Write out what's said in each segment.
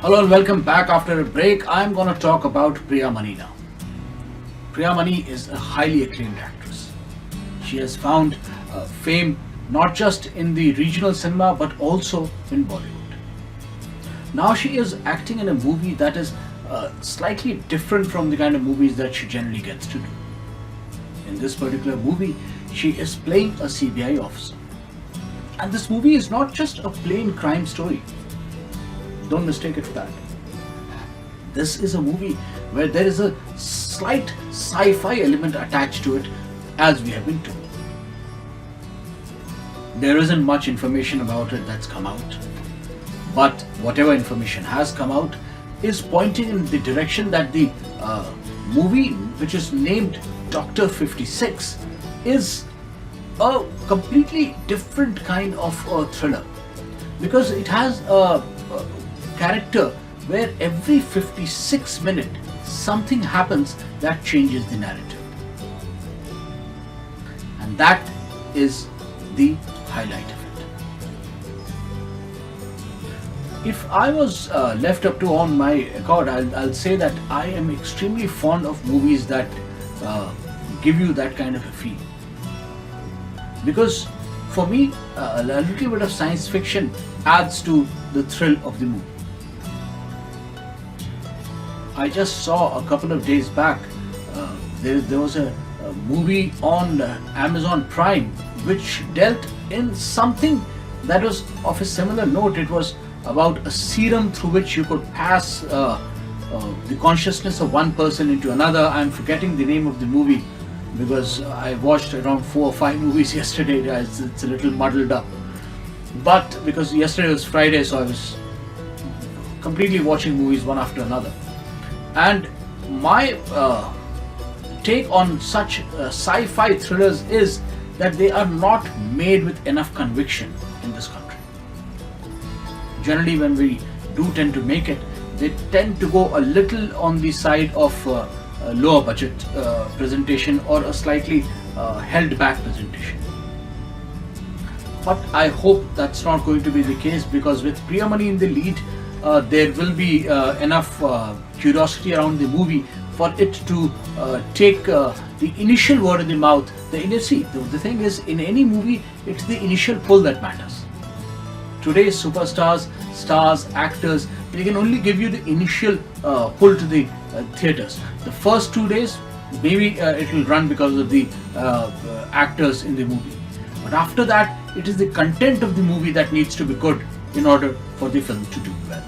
Hello and welcome back after a break. I'm going to talk about Priyamani now. Priyamani is a highly acclaimed actress. She has found fame not just in the regional cinema but also in Bollywood. Now she is acting in a movie that is slightly different from the kind of movies that she generally gets to do. In this particular movie, she is playing a CBI officer. And this movie is not just a plain crime story. Don't mistake it for that. This is a movie where there is a slight sci-fi element attached to it, as we have been told. There isn't much information about it that's come out, but whatever information has come out is pointing in the direction that the movie, which is named Dr. 56, is a completely different kind of thriller, because it has a character where every 56 minutes something happens that changes the narrative, and that is the highlight of it. If I was left up to on my accord, I'll say that I am extremely fond of movies that give you that kind of a feel, because for me a little bit of science fiction adds to the thrill of the movie. I just saw a couple of days back, there was a movie on Amazon Prime which dealt in something that was of a similar note. It was about a serum through which you could pass the consciousness of one person into another. I'm forgetting the name of the movie because I watched around 4 or 5 movies yesterday. It's a little muddled up. But because yesterday was Friday, so I was completely watching movies one after another. And my take on such sci-fi thrillers is that they are not made with enough conviction in this country. Generally, when we do tend to make it, they tend to go a little on the side of a lower budget presentation or a slightly held back presentation. But I hope that's not going to be the case, because with Priyamani in the lead, there will be enough curiosity around the movie for it to take the initial word in the mouth. The thing is, in any movie, it's the initial pull that matters. Today's superstars, stars, actors, they can only give you the initial pull to the theatres. The first 2 days, maybe it will run because of the actors in the movie. But after that, it is the content of the movie that needs to be good in order for the film to do well.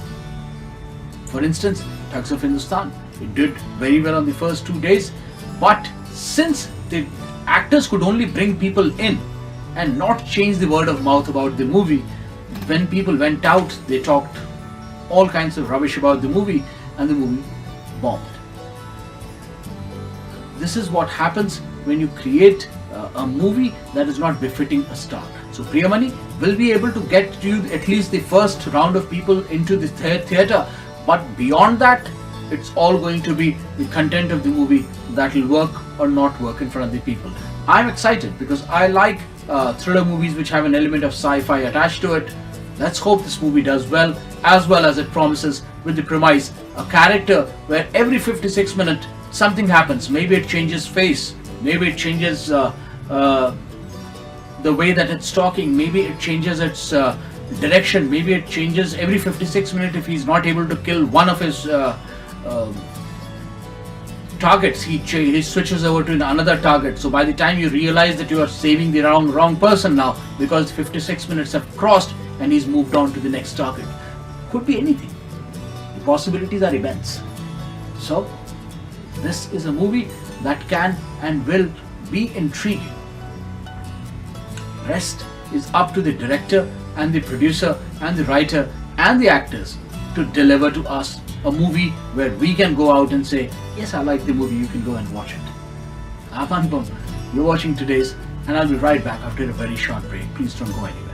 For instance, Thugs of Hindustan, it did very well on the first 2 days, but since the actors could only bring people in and not change the word of mouth about the movie, when people went out, they talked all kinds of rubbish about the movie, and the movie bombed. This is what happens when you create a movie that is not befitting a star. So Priyamani will be able to get you at least the first round of people into the theatre, but beyond that, it's all going to be the content of the movie that will work or not work in front of the people. I'm excited because I like thriller movies which have an element of sci-fi attached to it. Let's hope this movie does well as it promises, with the premise, a character where every 56 minutes something happens. Maybe it changes face, maybe it changes the way that it's talking, maybe it changes its direction, maybe it changes every 56 minutes. If he's not able to kill one of his targets, he switches over to another target. So by the time you realize that you are saving the wrong person now, because 56 minutes have crossed and he's moved on to the next target. Could be anything. The possibilities are immense. So this is a movie that can and will be intriguing. Rest is up to the director and the producer and the writer and the actors to deliver to us a movie where we can go out and say, yes, I like the movie, you can go and watch it. I'm Anupam, you're watching Today's, and I'll be right back after a very short break. Please don't go anywhere.